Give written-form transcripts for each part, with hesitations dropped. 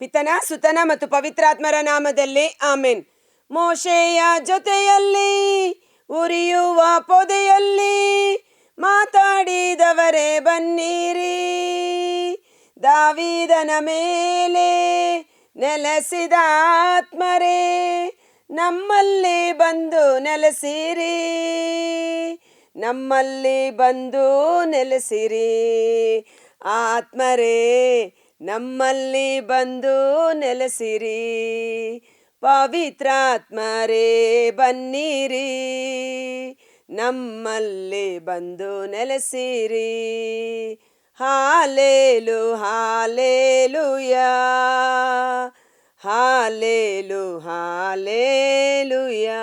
ಪಿತನ ಸುತನ ಮತ್ತು ಪವಿತ್ರಾತ್ಮರ ನಾಮದಲ್ಲಿ ಆಮೆನ್. ಮೋಶೆಯ ಜೊತೆಯಲ್ಲಿ ಉರಿಯುವ ಪೊದೆಯಲ್ಲಿ ಮಾತಾಡಿದವರೇ ಬನ್ನಿರಿ, ದಾವೀದನ ಮೇಲೆ ನೆಲೆಸಿದ ಆತ್ಮರೇ ನಮ್ಮಲ್ಲಿ ಬಂದು ನೆಲೆಸಿರಿ, ನಮ್ಮಲ್ಲಿ ಬಂದು ನೆಲೆಸಿರಿ. ಆತ್ಮರೇ ನಮ್ಮಲ್ಲಿ ಬಂದು ನೆಲೆಸಿರಿ, ಪವಿತ್ರಾತ್ಮರೇ ಬನ್ನಿರಿ, ನಮ್ಮಲ್ಲಿ ಬಂದು ನೆಲೆಸಿರಿ. ಹಾಲೇಲು ಹಾಲೇಲುಯಾ, ಹಾಲೇಲು ಹಾಲೇಲುಯಾ.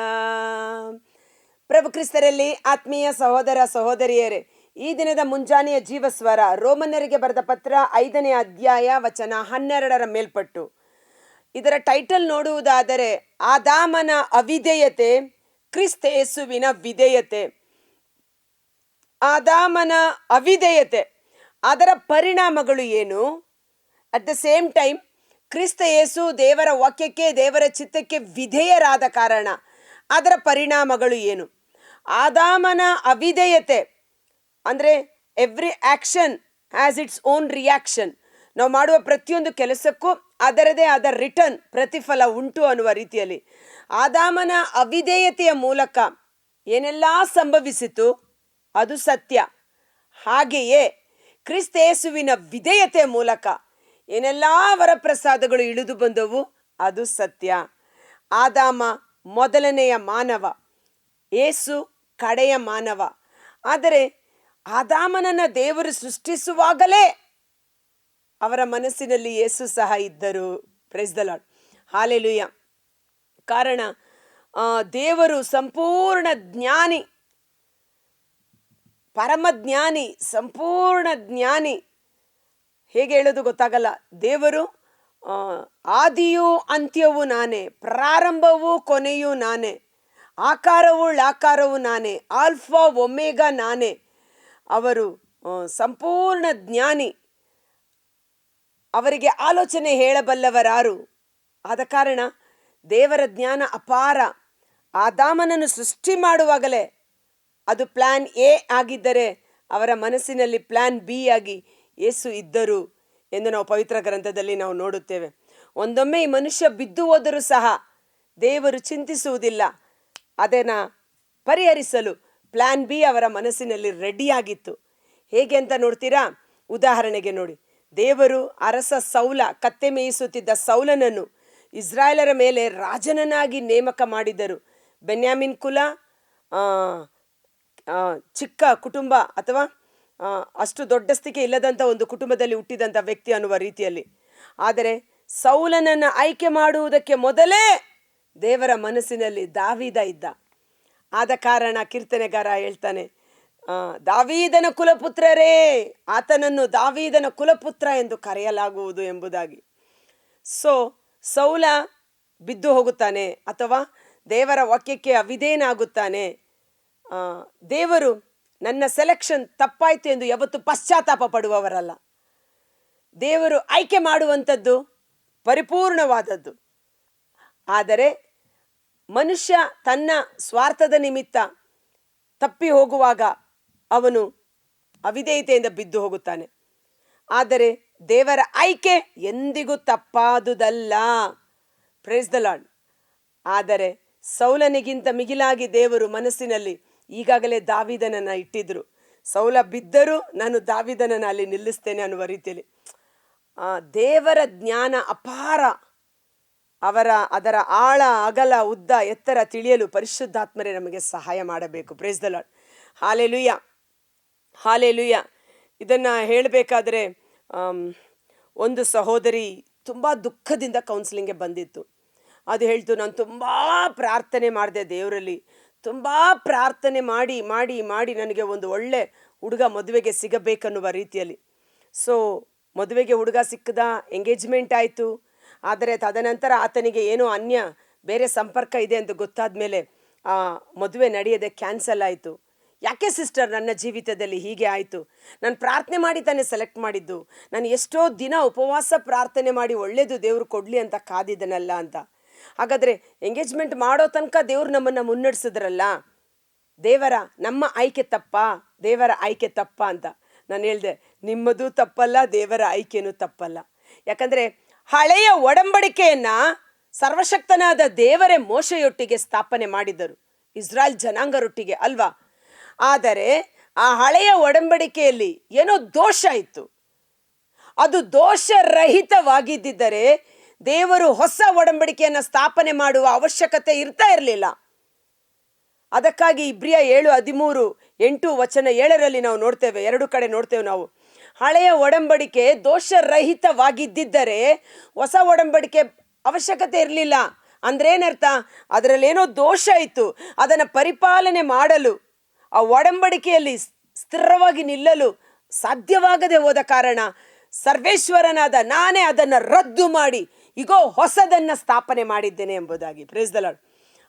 ಪ್ರಭು ಕ್ರಿಸ್ತರಲ್ಲಿ ಆತ್ಮೀಯ ಸಹೋದರ ಸಹೋದರಿಯರೇ, ಈ ದಿನದ ಮುಂಜಾನೆಯ ಜೀವಸ್ವರ ರೋಮನ್ನರಿಗೆ ಬರೆದ ಪತ್ರ 5ನೇ ಅಧ್ಯಾಯ ವಚನ 12ರ ಮೇಲ್ಪಟ್ಟು. ಇದರ ಟೈಟಲ್ ನೋಡುವುದಾದರೆ ಆದಾಮನ ಅವಿಧೇಯತೆ, ಕ್ರಿಸ್ತ ಯೇಸುವಿನ ವಿಧೇಯತೆ. ಆದಾಮನ ಅವಿಧೇಯತೆ, ಅದರ ಪರಿಣಾಮಗಳು ಏನು? ಅಟ್ ದ ಸೇಮ್ ಟೈಮ್ ಕ್ರಿಸ್ತ ಯೇಸು ದೇವರ ವಾಕ್ಯಕ್ಕೆ, ದೇವರ ಚಿತ್ತಕ್ಕೆ ವಿಧೇಯರಾದ ಕಾರಣ ಅದರ ಪರಿಣಾಮಗಳು ಏನು? ಆದಾಮನ ಅವಿಧೇಯತೆ ಅಂದರೆ every action has its own reaction. ನಾವು ಮಾಡುವ ಪ್ರತಿಯೊಂದು ಕೆಲಸಕ್ಕೂ ಅದರದೇ ಆದ ರಿಟರ್ನ್, ಪ್ರತಿಫಲ ಉಂಟು ಅನ್ನುವ ರೀತಿಯಲ್ಲಿ ಆದಾಮನ ಅವಿಧೇಯತೆಯ ಮೂಲಕ ಏನೆಲ್ಲ ಸಂಭವಿಸಿತು ಅದು ಸತ್ಯ. ಹಾಗೆಯೇ ಕ್ರಿಸ್ತ ಯೇಸುವಿನ ವಿಧೇಯತೆಯ ಮೂಲಕ ಏನೆಲ್ಲ ವರಪ್ರಸಾದಗಳು ಇಳಿದು ಬಂದವು ಅದು ಸತ್ಯ. ಆದಾಮ ಮೊದಲನೆಯ ಮಾನವ, ಯೇಸು ಕಡೆಯ ಮಾನವ. ಆದರೆ ಆದಾಮನನ್ನು ದೇವರು ಸೃಷ್ಟಿಸುವಾಗಲೇ ಅವರ ಮನಸ್ಸಿನಲ್ಲಿ ಯೇಸು ಸಹ ಇದ್ದರು. Price the lord, hallelujah. ಕಾರಣ ದೇವರು ಸಂಪೂರ್ಣ ಜ್ಞಾನಿ, ಪರಮಜ್ಞಾನಿ, ಸಂಪೂರ್ಣ ಜ್ಞಾನಿ. ಹೇಗೆ ಹೇಳೋದು ಗೊತ್ತಾಗಲ್ಲ. ದೇವರು ಆದಿಯೂ ಅಂತ್ಯವೂ ನಾನೇ, ಪ್ರಾರಂಭವೂ ಕೊನೆಯೂ ನಾನೇ, ಆಕಾರವು ಳಾಕಾರವು ನಾನೇ, ಆಲ್ಫಾ ಒಮೇಗಾ ನಾನೇ. ಅವರು ಸಂಪೂರ್ಣ ಜ್ಞಾನಿ. ಅವರಿಗೆ ಆಲೋಚನೆ ಹೇಳಬಲ್ಲವರಾರು. ಆದ ಕಾರಣ ದೇವರ ಜ್ಞಾನ ಅಪಾರ. ಆದಾಮನನ್ನು ಸೃಷ್ಟಿ ಮಾಡುವಾಗಲೇ ಅದು ಪ್ಲ್ಯಾನ್ ಎ ಆಗಿದ್ದರೆ ಅವರ ಮನಸ್ಸಿನಲ್ಲಿ ಪ್ಲ್ಯಾನ್ ಬಿ ಆಗಿ ಯೇಸು ಇದ್ದರು ಎಂದು ನಾವು ಪವಿತ್ರ ಗ್ರಂಥದಲ್ಲಿ ನಾವು ನೋಡುತ್ತೇವೆ. ಒಂದೊಮ್ಮೆ ಈ ಮನುಷ್ಯ ಬಿದ್ದು ಹೋದರೂ ಸಹ ದೇವರು ಚಿಂತಿಸುವುದಿಲ್ಲ. ಅದನ್ನು ಪರಿಹರಿಸಲು ಪ್ಲ್ಯಾನ್ ಬಿ ಅವರ ಮನಸ್ಸಿನಲ್ಲಿ ರೆಡಿಯಾಗಿತ್ತು. ಹೇಗೆ ಅಂತ ನೋಡ್ತೀರಾ? ಉದಾಹರಣೆಗೆ ನೋಡಿ, ದೇವರು ಅರಸ ಸೌಲ, ಕತ್ತೆ ಮೇಯಿಸುತ್ತಿದ್ದ ಸೌಲನನ್ನು ಇಸ್ರಾಯೇಲರ ಮೇಲೆ ರಾಜನನ್ನಾಗಿ ನೇಮಕ ಮಾಡಿದರು. ಬೆನ್ಯಾಮಿನ್ ಕುಲ ಚಿಕ್ಕ ಕುಟುಂಬ, ಅಥವಾ ಅಷ್ಟು ದೊಡ್ಡಸ್ತಿಕೆ ಇಲ್ಲದಂಥ ಒಂದು ಕುಟುಂಬದಲ್ಲಿ ಹುಟ್ಟಿದಂಥ ವ್ಯಕ್ತಿ ಅನ್ನುವ ರೀತಿಯಲ್ಲಿ. ಆದರೆ ಸೌಲನನ್ನು ಆಯ್ಕೆ ಮಾಡುವುದಕ್ಕೆ ಮೊದಲೇ ದೇವರ ಮನಸ್ಸಿನಲ್ಲಿ ದಾವೀದ ಇದ್ದ. ಆದ ಕಾರಣ ಕೀರ್ತನೆಗಾರ ಹೇಳ್ತಾನೆ, ದಾವೀದನ ಕುಲಪುತ್ರರೇ, ಆತನನ್ನು ದಾವೀದನ ಕುಲಪುತ್ರ ಎಂದು ಕರೆಯಲಾಗುವುದು ಎಂಬುದಾಗಿ. ಸೊ ಸೌಲ ಬಿದ್ದು ಹೋಗುತ್ತಾನೆ ಅಥವಾ ದೇವರ ವಾಕ್ಯಕ್ಕೆ ಅವಿಧೇಯನಾಗುತ್ತಾನೆ. ದೇವರು ನನ್ನ ಸೆಲೆಕ್ಷನ್ ತಪ್ಪಾಯಿತು ಎಂದು ಯಾವತ್ತು ಪಶ್ಚಾತ್ತಾಪ ಪಡುವವರಲ್ಲ. ದೇವರು ಆಯ್ಕೆ ಮಾಡುವಂಥದ್ದು ಪರಿಪೂರ್ಣವಾದದ್ದು. ಆದರೆ ಮನುಷ್ಯ ತನ್ನ ಸ್ವಾರ್ಥದ ನಿಮಿತ್ತ ತಪ್ಪಿ ಹೋಗುವಾಗ ಅವನು ಅವಿಧೇಯತೆಯಿಂದ ಬಿದ್ದು ಹೋಗುತ್ತಾನೆ. ಆದರೆ ದೇವರ ಆಯ್ಕೆ ಎಂದಿಗೂ ತಪ್ಪಾದುದಲ್ಲ. Price the lord. ಆದರೆ ಸೌಲನಿಗಿಂತ ಮಿಗಿಲಾಗಿ ದೇವರು ಮನಸ್ಸಿನಲ್ಲಿ ಈಗಾಗಲೇ ದಾವೀದನನ್ನು ಇಟ್ಟಿದ್ರು. ಸೌಲ ಬಿದ್ದರೂ ನಾನು ದಾವೀದನನ್ನು ಅಲ್ಲಿ ನಿಲ್ಲಿಸ್ತೇನೆ ಅನ್ನುವ ರೀತಿಯಲ್ಲಿ. ದೇವರ ಜ್ಞಾನ ಅಪಾರ. ಅದರ ಆಳ, ಅಗಲ, ಉದ್ದ, ಎತ್ತರ ತಿಳಿಯಲು ಪರಿಶುದ್ಧಾತ್ಮರೇ ನಮಗೆ ಸಹಾಯ ಮಾಡಬೇಕು. Price the lord, hallelujah, hallelujah. ಇದನ್ನು ಹೇಳಬೇಕಾದ್ರೆ ಒಂದು ಸಹೋದರಿ ತುಂಬ ದುಃಖದಿಂದ ಕೌನ್ಸಿಲಿಂಗ್ಗೆ ಬಂದಿತ್ತು. ಅದು ಹೇಳ್ತು, ನಾನು ತುಂಬ ಪ್ರಾರ್ಥನೆ ಮಾಡಿದೆ ದೇವರಲ್ಲಿ, ತುಂಬ ಪ್ರಾರ್ಥನೆ ಮಾಡಿ ಮಾಡಿ ಮಾಡಿ ನನಗೆ ಒಂದು ಒಳ್ಳೆ ಹುಡುಗ ಮದುವೆಗೆ ಸಿಗಬೇಕನ್ನುವ ರೀತಿಯಲ್ಲಿ. ಸೊ ಮದುವೆಗೆ ಹುಡುಗ ಸಿಕ್ಕದ, ಎಂಗೇಜ್ಮೆಂಟ್ ಆಯಿತು. ಆದರೆ ತದನಂತರ ಆತನಿಗೆ ಏನೋ ಬೇರೆ ಸಂಪರ್ಕ ಇದೆ ಅಂತ ಗೊತ್ತಾದ ಮೇಲೆ ಆ ಮದುವೆ ನಡೆಯದೆ ಕ್ಯಾನ್ಸಲ್ ಆಯಿತು. ಯಾಕೆ ಸಿಸ್ಟರ್ ನನ್ನ ಜೀವಿತದಲ್ಲಿ ಹೀಗೆ ಆಯಿತು? ನಾನು ಪ್ರಾರ್ಥನೆ ಮಾಡಿ ತಾನೇ ಸೆಲೆಕ್ಟ್ ಮಾಡಿದ್ದು. ನಾನು ಎಷ್ಟೋ ದಿನ ಉಪವಾಸ ಪ್ರಾರ್ಥನೆ ಮಾಡಿ ಒಳ್ಳೇದು ದೇವರು ಕೊಡಲಿ ಅಂತ ಕಾದಿದ್ದನಲ್ಲ ಅಂತ. ಹಾಗಾದರೆ ಎಂಗೇಜ್ಮೆಂಟ್ ಮಾಡೋ ತನಕ ದೇವ್ರು ನಮ್ಮನ್ನು ಮುನ್ನಡೆಸಿದ್ರಲ್ಲ, ನಮ್ಮ ಆಯ್ಕೆ ತಪ್ಪಾ, ದೇವರ ಆಯ್ಕೆ ತಪ್ಪಾ ಅಂತ ನಾನು ಹೇಳಿದೆ. ನಿಮ್ಮದು ತಪ್ಪಲ್ಲ, ದೇವರ ಆಯ್ಕೆನೂ ತಪ್ಪಲ್ಲ. ಯಾಕಂದರೆ ಹಳೆಯ ಒಡಂಬಡಿಕೆಯನ್ನು ಸರ್ವಶಕ್ತನಾದ ದೇವರೇ ಮೋಶೆಯೊಟ್ಟಿಗೆ ಸ್ಥಾಪನೆ ಮಾಡಿದ್ದರು, ಇಸ್ರಾಯೇಲ್ ಜನಾಂಗರೊಟ್ಟಿಗೆ ಅಲ್ವಾ. ಆದರೆ ಆ ಹಳೆಯ ಒಡಂಬಡಿಕೆಯಲ್ಲಿ ಏನೋ ದೋಷ ಇತ್ತು. ಅದು ದೋಷರಹಿತವಾಗಿದ್ದರೆ ದೇವರು ಹೊಸ ಒಡಂಬಡಿಕೆಯನ್ನು ಸ್ಥಾಪನೆ ಮಾಡುವ ಅವಶ್ಯಕತೆ ಇರ್ತಾ ಇರಲಿಲ್ಲ. ಅದಕ್ಕಾಗಿ ಇಬ್ರಿಯ 7:13-8 ನಾವು ನೋಡ್ತೇವೆ, 2 ಕಡೆ ನೋಡ್ತೇವೆ ನಾವು. ಹಳೆಯ ಒಡಂಬಡಿಕೆ ದೋಷರಹಿತವಾಗಿದ್ದರೆ ಹೊಸ ಒಡಂಬಡಿಕೆ ಅವಶ್ಯಕತೆ ಇರಲಿಲ್ಲ. ಅಂದ್ರೆ ಏನರ್ಥ? ಅದರಲ್ಲೇನೋ ದೋಷ ಇತ್ತು. ಅದನ್ನು ಪರಿಪಾಲನೆ ಮಾಡಲು, ಆ ಒಡಂಬಡಿಕೆಯಲ್ಲಿ ಸ್ಥಿರವಾಗಿ ನಿಲ್ಲಲು ಸಾಧ್ಯವಾಗದೆ ಹೋದ ಕಾರಣ ಸರ್ವೇಶ್ವರನಾದ ನಾನೇ ಅದನ್ನು ರದ್ದು ಮಾಡಿ ಈಗೋ ಹೊಸದನ್ನು ಸ್ಥಾಪನೆ ಮಾಡಿದ್ದೇನೆ ಎಂಬುದಾಗಿ. Price the lord.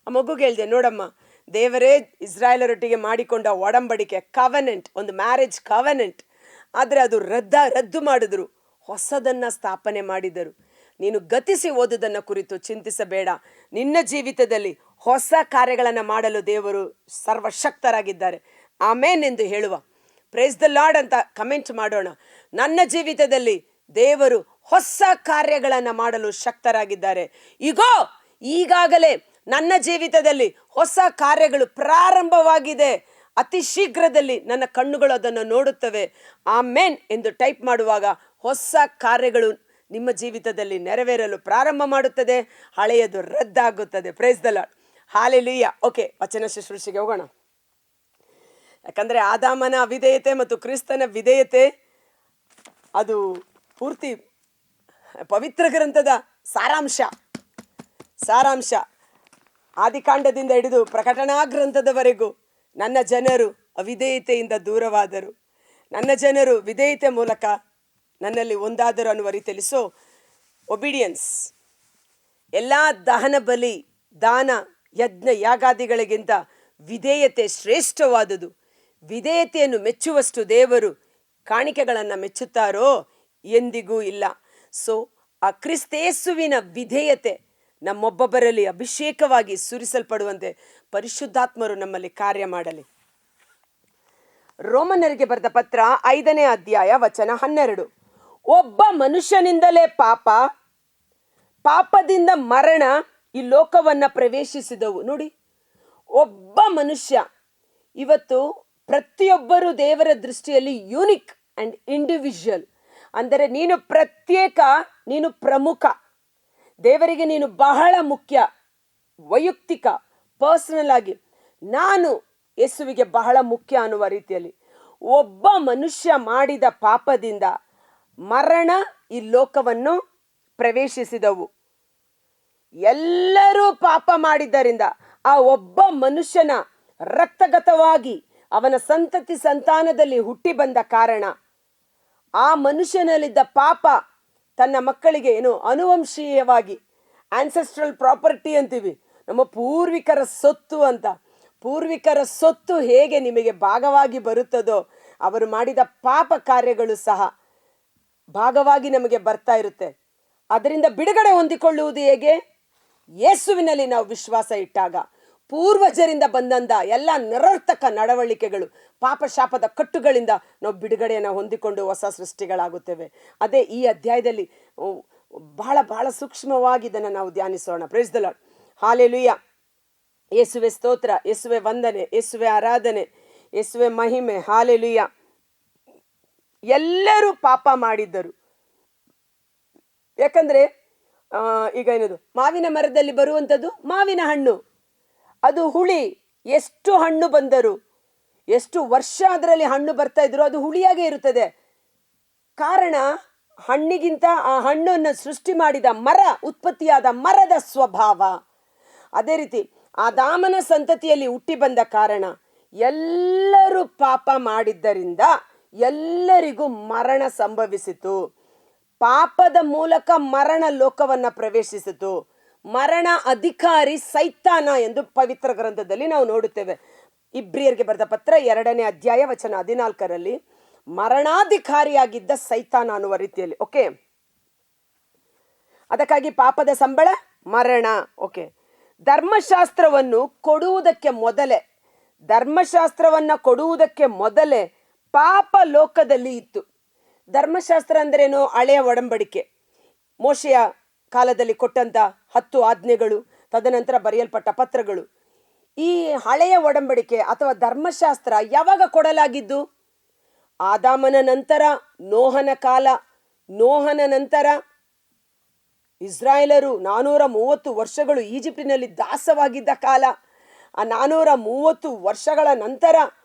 ಆ ಮಗುಗೆ ಹೇಳಿದೆ, ನೋಡಮ್ಮ, ದೇವರೇ ಇಸ್ರಾಯೇಲರೊಟ್ಟಿಗೆ ಮಾಡಿಕೊಂಡ ಒಡಂಬಡಿಕೆ ಕವೆನೆಂಟ್, ಒಂದು ಮ್ಯಾರೇಜ್ ಕವೆನೆಂಟ್, ಆದರೆ ಅದು ರದ್ದು ಮಾಡಿದ್ರು, ಹೊಸದನ್ನು ಸ್ಥಾಪನೆ ಮಾಡಿದರು. ನೀನು ಗತಿಸಿ ಓದುವುದನ್ನು ಕುರಿತು ಚಿಂತಿಸಬೇಡ. ನಿನ್ನ ಜೀವಿತದಲ್ಲಿ ಹೊಸ ಕಾರ್ಯಗಳನ್ನು ಮಾಡಲು ದೇವರು ಸರ್ವಶಕ್ತರಾಗಿದ್ದಾರೆ. ಆಮೇನ್ ಎಂದು ಹೇಳುವ. ಪ್ರೈಸ್ ದ ಲಾರ್ಡ್ ಅಂತ ಕಮೆಂಟ್ ಮಾಡೋಣ. ನನ್ನ ಜೀವಿತದಲ್ಲಿ ದೇವರು ಹೊಸ ಕಾರ್ಯಗಳನ್ನು ಮಾಡಲು ಶಕ್ತರಾಗಿದ್ದಾರೆ. ಈಗಾಗಲೇ ನನ್ನ ಜೀವಿತದಲ್ಲಿ ಹೊಸ ಕಾರ್ಯಗಳು ಪ್ರಾರಂಭವಾಗಿದೆ. ಅತಿ ಶೀಘ್ರದಲ್ಲಿ ನನ್ನ ಕಣ್ಣುಗಳು ಅದನ್ನು ನೋಡುತ್ತವೆ. ಆಮೇನ್ ಎಂದು ಟೈಪ್ ಮಾಡುವಾಗ ಹೊಸ ಕಾರ್ಯಗಳು ನಿಮ್ಮ ಜೀವಿತದಲ್ಲಿ ನೆರವೇರಲು ಪ್ರಾರಂಭ ಮಾಡುತ್ತದೆ. ಹಳೆಯದು ರದ್ದಾಗುತ್ತದೆ. Price the lord. Hallelujah. Okay, ವಚನ ಶುಶ್ರೂಷೆಗೆ ಹೋಗೋಣ. ಯಾಕಂದರೆ ಆದಾಮನ ಅವಿಧೇಯತೆ ಮತ್ತು ಕ್ರಿಸ್ತನ ವಿಧೇಯತೆ ಅದು ಪೂರ್ತಿ ಪವಿತ್ರ ಗ್ರಂಥದ ಸಾರಾಂಶ. ಆದಿಕಾಂಡದಿಂದ ಹಿಡಿದು ಪ್ರಕಟಣಾ ಗ್ರಂಥದವರೆಗೂ ನನ್ನ ಜನರು ಅವಿಧೇಯತೆಯಿಂದ ದೂರವಾದರು, ನನ್ನ ಜನರು ವಿಧೇಯತೆ ಮೂಲಕ ನನ್ನಲ್ಲಿ ಒಂದಾದರು ಅನ್ನುವ ರೀತಿಯಲ್ಲಿ. ಸೊ ಒಬಿಡಿಯನ್ಸ್, ಎಲ್ಲ ದಹನ ಬಲಿ, ದಾನ, ಯಜ್ಞ, ಯಾಗಾದಿಗಳಿಗಿಂತ ವಿಧೇಯತೆ ಶ್ರೇಷ್ಠವಾದುದು. ವಿಧೇಯತೆಯನ್ನು ಮೆಚ್ಚುವಷ್ಟು ದೇವರು ಕಾಣಿಕೆಗಳನ್ನು ಮೆಚ್ಚುತ್ತಾರೋ? ಎಂದಿಗೂ ಇಲ್ಲ. ಸೊ ಆ ಕ್ರಿಸ್ತೇಸುವಿನ ವಿಧೇಯತೆ ನಮ್ಮೊಬ್ಬೊಬ್ಬರಲ್ಲಿ ಅಭಿಷೇಕವಾಗಿ ಸುರಿಸಲ್ಪಡುವಂತೆ ಪರಿಶುದ್ಧಾತ್ಮರು ನಮ್ಮಲ್ಲಿ ಕಾರ್ಯ ಮಾಡಲಿ. ರೋಮನರಿಗೆ ಬರೆದ ಪತ್ರ 5ನೇ ಅಧ್ಯಾಯ ವಚನ 12. ಒಬ್ಬ ಮನುಷ್ಯನಿಂದಲೇ ಪಾಪದಿಂದ ಮರಣ ಈ ಲೋಕವನ್ನು ಪ್ರವೇಶಿಸಿದವು. ನೋಡಿ, ಒಬ್ಬ ಮನುಷ್ಯ. ಇವತ್ತು ಪ್ರತಿಯೊಬ್ಬರು ದೇವರ ದೃಷ್ಟಿಯಲ್ಲಿ ಯೂನಿಕ್ ಆ್ಯಂಡ್ ಇಂಡಿವಿಜುವಲ್. ಅಂದರೆ ನೀನು ಪ್ರತ್ಯೇಕ, ನೀನು ಪ್ರಮುಖ, ದೇವರಿಗೆ ನೀನು ಬಹಳ ಮುಖ್ಯ, ವೈಯಕ್ತಿಕ, ಪರ್ಸನಲ್ ಆಗಿ. ನಾನು ಯೇಸುವಿಗೆ ಬಹಳ ಮುಖ್ಯ ಅನ್ನುವ ರೀತಿಯಲ್ಲಿ ಒಬ್ಬ ಮನುಷ್ಯ ಮಾಡಿದ ಪಾಪದಿಂದ ಮರಣ ಈ ಲೋಕವನ್ನು ಪ್ರವೇಶಿಸಿದವು. ಎಲ್ಲರೂ ಪಾಪ ಮಾಡಿದ್ದರಿಂದ ಆ ಒಬ್ಬ ಮನುಷ್ಯನ ರಕ್ತಗತವಾಗಿ ಅವನ ಸಂತತಿ ಸಂತಾನದಲ್ಲಿ ಹುಟ್ಟಿ ಬಂದ ಕಾರಣ ಆ ಮನುಷ್ಯನಲ್ಲಿದ್ದ ಪಾಪ ತನ್ನ ಮಕ್ಕಳಿಗೆ ಅನುವಂಶೀಯವಾಗಿ, ಆನ್ಸೆಸ್ಟ್ರಲ್ ಪ್ರಾಪರ್ಟಿ ಅಂತೀವಿ, ನಮ್ಮ ಪೂರ್ವಿಕರ ಸೊತ್ತು ಅಂತ. ಪೂರ್ವಿಕರ ಸೊತ್ತು ಹೇಗೆ ನಿಮಗೆ ಭಾಗವಾಗಿ ಬರುತ್ತದೋ, ಅವರು ಮಾಡಿದ ಪಾಪ ಕಾರ್ಯಗಳು ಸಹ ಭಾಗವಾಗಿ ನಮಗೆ ಬರ್ತಾ ಇರುತ್ತೆ. ಅದರಿಂದ ಬಿಡುಗಡೆ ಹೊಂದಿಕೊಳ್ಳುವುದು ಹೇಗೆ? ಯೇಸುವಿನಲ್ಲಿ ನಾವು ವಿಶ್ವಾಸ ಇಟ್ಟಾಗ ಪೂರ್ವಜರಿಂದ ಬಂದಂಥ ಎಲ್ಲ ನಿರರ್ಥಕ ನಡವಳಿಕೆಗಳು, ಪಾಪ ಶಾಪದ ಕಟ್ಟುಗಳಿಂದ ನಾವು ಬಿಡುಗಡೆಯನ್ನು ಹೊಂದಿಕೊಂಡು ಹೊಸ ಸೃಷ್ಟಿಗಳಾಗುತ್ತೇವೆ. ಅದೇ ಈ ಅಧ್ಯಾಯದಲ್ಲಿ ಬಹಳ ಬಹಳ ಸೂಕ್ಷ್ಮವಾಗಿ ಇದನ್ನು ನಾವು ಧ್ಯಾನಿಸೋಣ. Praise the lord. ಹಾಲೆಲೂಯಾ. ಯೇಸುವೆ ಸ್ತೋತ್ರ, ಯೇಸುವೆ ವಂದನೆ, ಯೇಸುವೆ ಆರಾಧನೆ, ಯೇಸುವೆ ಮಹಿಮೆ. ಹಾಲೆಲೂಯಾ. ಎಲ್ಲರೂ ಪಾಪ ಮಾಡಿದ್ದರು. ಯಾಕಂದರೆ ಈಗ ಏನದು, ಮಾವಿನ ಮರದಲ್ಲಿ ಬರುವಂಥದ್ದು ಮಾವಿನ ಹಣ್ಣು, ಅದು ಹುಳಿ. ಎಷ್ಟು ಹಣ್ಣು ಬಂದರು, ಎಷ್ಟು ವರ್ಷ ಅದರಲ್ಲಿ ಹಣ್ಣು ಬರ್ತಾ ಇದ್ರು, ಅದು ಹುಳಿಯಾಗೇ ಇರುತ್ತದೆ. ಕಾರಣ ಹಣ್ಣಿಗಿಂತ ಆ ಹಣ್ಣನ್ನು ಸೃಷ್ಟಿ ಮಾಡಿದ ಮರ, ಉತ್ಪತ್ತಿಯಾದ ಮರದ ಸ್ವಭಾವ. ಅದೇ ರೀತಿ ಆದಾಮನ ಸಂತತಿಯಲ್ಲಿ ಹುಟ್ಟಿ ಬಂದ ಕಾರಣ ಎಲ್ಲರೂ ಪಾಪ ಮಾಡಿದ್ದರಿಂದ ಎಲ್ಲರಿಗೂ ಮರಣ ಸಂಭವಿಸಿತು. ಪಾಪದ ಮೂಲಕ ಮರಣ ಲೋಕವನ್ನು ಪ್ರವೇಶಿಸಿತು. ಮರಣ ಅಧಿಕಾರಿ ಸೈತಾನ ಎಂದು ಪವಿತ್ರ ಗ್ರಂಥದಲ್ಲಿ ನಾವು ನೋಡುತ್ತೇವೆ. ಇಬ್ರಿಯರಿಗೆ ಬರೆದ ಪತ್ರ 2ನೇ ಅಧ್ಯಾಯ ವಚನ 14ರಲ್ಲಿ ಮರಣಾಧಿಕಾರಿಯಾಗಿದ್ದ ಸೈತಾನ ಅನ್ನುವ ರೀತಿಯಲ್ಲಿ. ಓಕೆ, ಅದಕ್ಕಾಗಿ ಪಾಪದ ಸಂಬಳ ಮರಣ. ಓಕೆ, ಧರ್ಮಶಾಸ್ತ್ರವನ್ನು ಕೊಡುವುದಕ್ಕೆ ಮೊದಲೇ ಪಾಪ ಲೋಕದಲ್ಲಿ ಇತ್ತು. ಧರ್ಮಶಾಸ್ತ್ರ ಅಂದ್ರೇನು? ಹಳೆಯ ಒಡಂಬಡಿಕೆ, ಮೋಶೆಯ ಕಾಲದಲ್ಲಿ ಕೊಟ್ಟಂತ 10 ಆಜ್ಞೆಗಳು, ತದನಂತರ ಬರೆಯಲ್ಪಟ್ಟ ಪತ್ರಗಳು. ಈ ಹಳೆಯ ಒಡಂಬಡಿಕೆ ಅಥವಾ ಧರ್ಮಶಾಸ್ತ್ರ ಯಾವಾಗ ಕೊಡಲಾಗಿದ್ದು? ಆದಾಮನ ನಂತರ ನೋಹನ ಕಾಲ. ನೋಹನ ನಂತರ ಇಸ್ರಾಯೇಲರು 430 ವರ್ಷಗಳು ಈಜಿಪ್ಟಿನಲ್ಲಿ ದಾಸವಾಗಿದ್ದ ಕಾಲ. ಆ 430 ವರ್ಷಗಳ ನಂತರ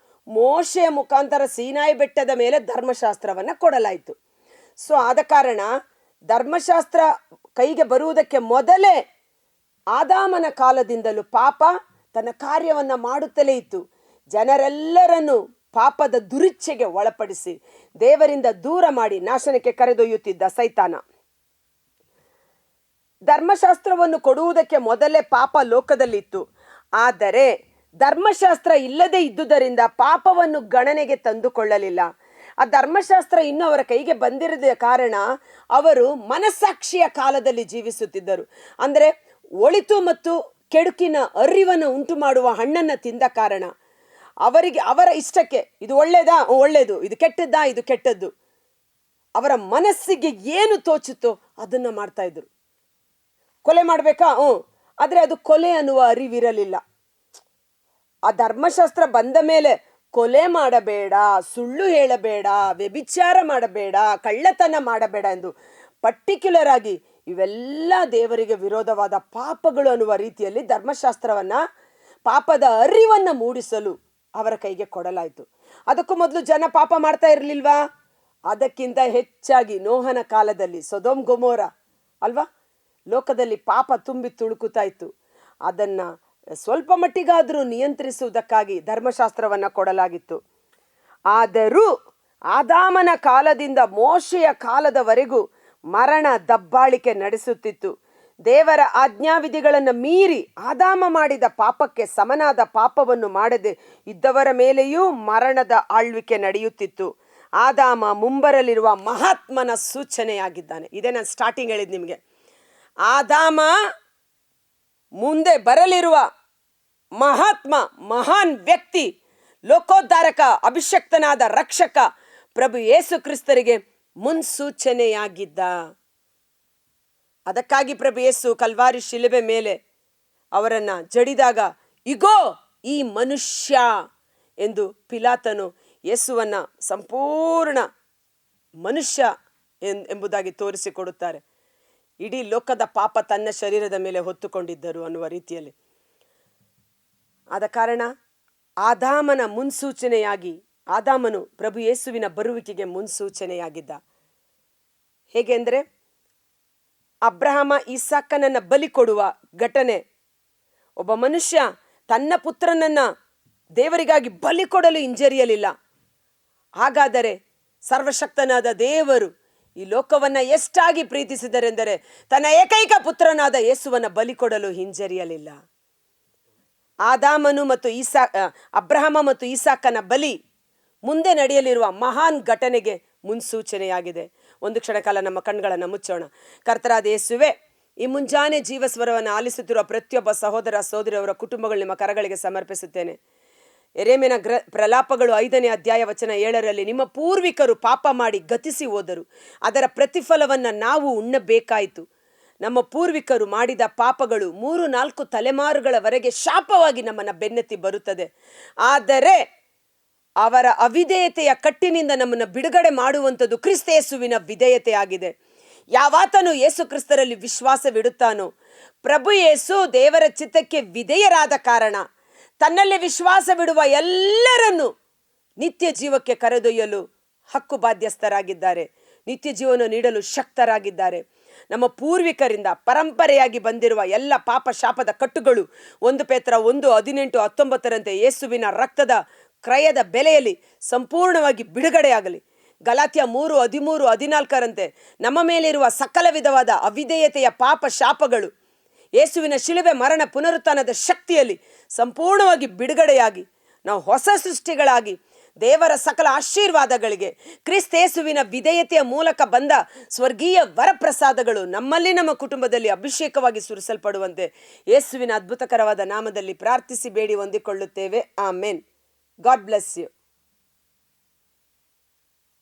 ಮೋಶೆಯ ಮುಖಾಂತರ ಸೀನಾಯಿ ಬೆಟ್ಟದ ಮೇಲೆ ಧರ್ಮಶಾಸ್ತ್ರವನ್ನು ಕೊಡಲಾಯಿತು. ಸೊ ಆದ ಕಾರಣ ಧರ್ಮಶಾಸ್ತ್ರ ಕೈಗೆ ಬರುವುದಕ್ಕೆ ಮೊದಲೇ ಆದಾಮನ ಕಾಲದಿಂದಲೂ ಪಾಪ ತನ್ನ ಕಾರ್ಯವನ್ನ ಮಾಡುತ್ತಲೇ ಇತ್ತು. ಜನರೆಲ್ಲರನ್ನು ಪಾಪದ ದುರಿಚ್ಛೆಗೆ ಒಳಪಡಿಸಿ ದೇವರಿಂದ ದೂರ ಮಾಡಿ ನಾಶನಕ್ಕೆ ಕರೆದೊಯ್ಯುತ್ತಿದ್ದ ಸೈತಾನ. ಧರ್ಮಶಾಸ್ತ್ರವನ್ನು ಕೊಡುವುದಕ್ಕೆ ಮೊದಲೇ ಪಾಪ ಲೋಕದಲ್ಲಿತ್ತು. ಆದರೆ ಧರ್ಮಶಾಸ್ತ್ರ ಇಲ್ಲದೆ ಇದ್ದುದರಿಂದ ಪಾಪವನ್ನು ಗಣನೆಗೆ ತಂದುಕೊಳ್ಳಲಿಲ್ಲ. ಆ ಧರ್ಮಶಾಸ್ತ್ರ ಇನ್ನೂ ಅವರ ಕೈಗೆ ಬಂದಿರದ ಕಾರಣ ಅವರು ಮನಸ್ಸಾಕ್ಷಿಯ ಕಾಲದಲ್ಲಿ ಜೀವಿಸುತ್ತಿದ್ದರು. ಅಂದರೆ ಒಳಿತು ಮತ್ತು ಕೆಡುಕಿನ ಅರಿವನ್ನು ಉಂಟು ಮಾಡುವ ಹಣ್ಣನ್ನು ತಿಂದ ಕಾರಣ ಅವರಿಗೆ ಅವರ ಇಷ್ಟಕ್ಕೆ ಇದು ಒಳ್ಳೇದಾ, ಒಳ್ಳೇದು, ಇದು ಕೆಟ್ಟದ್ದಾ, ಇದು ಕೆಟ್ಟದ್ದು, ಅವರ ಮನಸ್ಸಿಗೆ ಏನು ತೋಚುತ್ತೋ ಅದನ್ನ ಮಾಡ್ತಾ ಇದ್ರು. ಕೊಲೆ ಮಾಡ್ಬೇಕಾ? ಆದ್ರೆ ಅದು ಕೊಲೆ ಅನ್ನುವ ಅರಿವಿರಲಿಲ್ಲ. ಆ ಧರ್ಮಶಾಸ್ತ್ರ ಬಂದ ಮೇಲೆ ಕೊಲೆ ಮಾಡಬೇಡ, ಸುಳ್ಳು ಹೇಳಬೇಡ, ವ್ಯಭಿಚಾರ ಮಾಡಬೇಡ, ಕಳ್ಳತನ ಮಾಡಬೇಡ ಎಂದು ಪರ್ಟಿಕ್ಯುಲರ್ ಆಗಿ ಇವೆಲ್ಲ ದೇವರಿಗೆ ವಿರೋಧವಾದ ಪಾಪಗಳು ಅನ್ನುವ ರೀತಿಯಲ್ಲಿ ಧರ್ಮಶಾಸ್ತ್ರವನ್ನ, ಪಾಪದ ಅರಿವನ್ನ ಮೂಡಿಸಲು ಅವರ ಕೈಗೆ ಕೊಡಲಾಯಿತು. ಅದಕ್ಕೂ ಮೊದಲು ಜನ ಪಾಪ ಮಾಡ್ತಾ ಇರಲಿಲ್ವಾ? ಅದಕ್ಕಿಂತ ಹೆಚ್ಚಾಗಿ ನೋಹನ ಕಾಲದಲ್ಲಿ ಸೊದೋಮ್ ಗೊಮೋರ ಅಲ್ವಾ, ಲೋಕದಲ್ಲಿ ಪಾಪ ತುಂಬಿ ತುಳುಕುತ್ತಾ ಇತ್ತು. ಅದನ್ನ ಸ್ವಲ್ಪ ಮಟ್ಟಿಗಾದರೂ ನಿಯಂತ್ರಿಸುವುದಕ್ಕಾಗಿ ಧರ್ಮಶಾಸ್ತ್ರವನ್ನ ಕೊಡಲಾಗಿತ್ತು. ಆದರೂ ಆದಾಮನ ಕಾಲದಿಂದ ಮೋಶೆಯ ಕಾಲದವರೆಗೂ ಮರಣ ದಬ್ಬಾಳಿಕೆ ನಡೆಸುತ್ತಿತ್ತು. ದೇವರ ಆಜ್ಞಾವಿಧಿಗಳನ್ನು ಮೀರಿ ಆದಾಮ ಮಾಡಿದ ಪಾಪಕ್ಕೆ ಸಮನಾದ ಪಾಪವನ್ನು ಮಾಡದೆ ಇದ್ದವರ ಮೇಲೆಯೂ ಮರಣದ ಆಳ್ವಿಕೆ ನಡೆಯುತ್ತಿತ್ತು. ಆದಾಮ ಮುಂಬರಲಿರುವ ಮಹಾತ್ಮನ ಸೂಚನೆಯಾಗಿದ್ದಾನೆ. ಇದೇ ನಾನು ಸ್ಟಾರ್ಟಿಂಗ್ ಹೇಳಿದ್ ನಿಮಗೆ. ಆದಾಮ ಮುಂದೆ ಬರಲಿರುವ ಮಹಾತ್ಮ, ಮಹಾನ್ ವ್ಯಕ್ತಿ, ಲೋಕೋದ್ಧಾರಕ, ಅಭಿಷಕ್ತನಾದ ರಕ್ಷಕ ಪ್ರಭು ಯೇಸು ಕ್ರಿಸ್ತರಿಗೆ ಮುನ್ಸೂಚನೆಯಾಗಿದ್ದ. ಅದಕ್ಕಾಗಿ ಪ್ರಭು ಯೇಸು ಕಲ್ವಾರಿ ಶಿಲುಬೆ ಮೇಲೆ ಅವರನ್ನ ಜಡಿದಾಗ ಇಗೋ ಈ ಮನುಷ್ಯ ಎಂದು ಪಿಲಾತನು ಯೇಸುವನ್ನ ಸಂಪೂರ್ಣ ಮನುಷ್ಯ ಎಂಬುದಾಗಿ ತೋರಿಸಿಕೊಡುತ್ತಾರೆ. ಇಡೀ ಲೋಕದ ಪಾಪ ತನ್ನ ಶರೀರದ ಮೇಲೆ ಹೊತ್ತುಕೊಂಡಿದ್ದರು ಅನ್ನುವ ರೀತಿಯಲ್ಲಿ. ಆದ ಕಾರಣ ಆದಾಮನ ಮುನ್ಸೂಚನೆಯಾಗಿ, ಆದಾಮನು ಪ್ರಭು ಯೇಸುವಿನ ಬರುವಿಕೆಗೆ ಮುನ್ಸೂಚನೆಯಾಗಿದ್ದ. ಹೇಗೆಂದರೆ ಅಬ್ರಹಾಮ ಇಸಾಕನನ್ನ ಬಲಿ ಕೊಡುವ ಘಟನೆ. ಒಬ್ಬ ಮನುಷ್ಯ ತನ್ನ ಪುತ್ರನನ್ನ ದೇವರಿಗಾಗಿ ಬಲಿ ಕೊಡಲು ಹಿಂಜರಿಯಲಿಲ್ಲ. ಹಾಗಾದರೆ ಸರ್ವಶಕ್ತನಾದ ದೇವರು ಈ ಲೋಕವನ್ನ ಎಷ್ಟಾಗಿ ಪ್ರೀತಿಸಿದರೆಂದರೆ ತನ್ನ ಏಕೈಕ ಪುತ್ರನಾದ ಯೇಸುವನ್ನ ಬಲಿ ಕೊಡಲು ಹಿಂಜರಿಯಲಿಲ್ಲ. ಆದಾಮನು ಮತ್ತು ಅಬ್ರಹಾಮ ಮತ್ತು ಇಸಾಕನ ಬಲಿ ಮುಂದೆ ನಡೆಯಲಿರುವ ಮಹಾನ್ ಘಟನೆಗೆ ಮುನ್ಸೂಚನೆಯಾಗಿದೆ. ಒಂದು ಕ್ಷಣ ಕಾಲ ನಮ್ಮ ಕಣ್ಗಳನ್ನು ಮುಚ್ಚೋಣ. ಕರ್ತರಾದ ಯೇಸುವೆ, ಈ ಮುಂಜಾನೆ ಜೀವಸ್ವರವನ್ನು ಆಲಿಸುತ್ತಿರುವ ಪ್ರತಿಯೊಬ್ಬ ಸಹೋದರ ಸಹೋದರಿಯವರ ಕುಟುಂಬಗಳು ನಿಮ್ಮ ಕರಗಳಿಗೆ ಸಮರ್ಪಿಸುತ್ತೇನೆ. ಯೆರೆಮೀಯನ ಪ್ರಲಾಪಗಳು 5ನೇ ಅಧ್ಯಾಯ ವಚನ 7ರಲ್ಲಿ ನಿಮ್ಮ ಪೂರ್ವಿಕರು ಪಾಪ ಮಾಡಿ ಗತಿಸಿ ಹೋದರು, ಅದರ ಪ್ರತಿಫಲವನ್ನು ನಾವು ಉಣ್ಣಬೇಕಾಯಿತು. ನಮ್ಮ ಪೂರ್ವಿಕರು ಮಾಡಿದ ಪಾಪಗಳು 3-4 ತಲೆಮಾರುಗಳವರೆಗೆ ಶಾಪವಾಗಿ ನಮ್ಮನ್ನು ಬೆನ್ನತ್ತಿ ಬರುತ್ತದೆ. ಆದರೆ ಅವರ ಅವಿಧೇಯತೆಯ ಕಟ್ಟಿನಿಂದ ನಮ್ಮನ್ನು ಬಿಡುಗಡೆ ಮಾಡುವಂಥದ್ದು ಕ್ರಿಸ್ತ ಯೇಸುವಿನ ವಿಧೇಯತೆ ಆಗಿದೆ. ಯಾವಾತನು ಯೇಸು ಕ್ರಿಸ್ತರಲ್ಲಿ ವಿಶ್ವಾಸವಿಡುತ್ತಾನೋ, ಪ್ರಭು ಯೇಸು ದೇವರ ಚಿತ್ತಕ್ಕೆ ವಿಧೇಯರಾದ ಕಾರಣ ತನ್ನಲ್ಲಿ ವಿಶ್ವಾಸವಿಡುವ ಎಲ್ಲರನ್ನು ನಿತ್ಯ ಜೀವಕ್ಕೆ ಕರೆದೊಯ್ಯಲು ಹಕ್ಕು ಬಾಧ್ಯಸ್ಥರಾಗಿದ್ದಾರೆ, ನಿತ್ಯ ಜೀವನ ನೀಡಲು ಶಕ್ತರಾಗಿದ್ದಾರೆ. ನಮ್ಮ ಪೂರ್ವಿಕರಿಂದ ಪರಂಪರೆಯಾಗಿ ಬಂದಿರುವ ಎಲ್ಲ ಪಾಪ ಶಾಪದ ಕಟ್ಟುಗಳು 1 ಪೇತ್ರ 1:18-19ರಂತೆ ಯೇಸುವಿನ ರಕ್ತದ ಕ್ರಯದ ಬೆಲೆಯಲ್ಲಿ ಸಂಪೂರ್ಣವಾಗಿ ಬಿಡುಗಡೆಯಾಗಲಿ. ಗಲಾತ್ಯ 3:13-14ರಂತೆ ನಮ್ಮ ಮೇಲಿರುವ ಸಕಲ ವಿಧವಾದ ಅವಿಧೇಯತೆಯ ಪಾಪ ಶಾಪಗಳು ಯೇಸುವಿನ ಶಿಲುಬೆ ಮರಣ ಪುನರುತ್ಥಾನದ ಶಕ್ತಿಯಲ್ಲಿ ಸಂಪೂರ್ಣವಾಗಿ ಬಿಡುಗಡೆಯಾಗಿ ನಾವು ಹೊಸ ಸೃಷ್ಟಿಗಳಾಗಿ ದೇವರ ಸಕಲ ಆಶೀರ್ವಾದಗಳಿಗೆ, ಕ್ರಿಸ್ತೇಸುವಿನ ವಿಧೇಯತೆಯ ಮೂಲಕ ಬಂದ ಸ್ವರ್ಗೀಯ ವರಪ್ರಸಾದಗಳು ನಮ್ಮಲ್ಲಿ, ನಮ್ಮ ಕುಟುಂಬದಲ್ಲಿ ಅಭಿಷೇಕವಾಗಿ ಸುರಿಸಲ್ಪಡುವಂತೆ ಯೇಸುವಿನ ಅದ್ಭುತಕರವಾದ ನಾಮದಲ್ಲಿ ಪ್ರಾರ್ಥಿಸಿ ಬೇಡಿ ಹೊಂದಿಕೊಳ್ಳುತ್ತೇವೆ. ಆಮೇನ್. God bless you.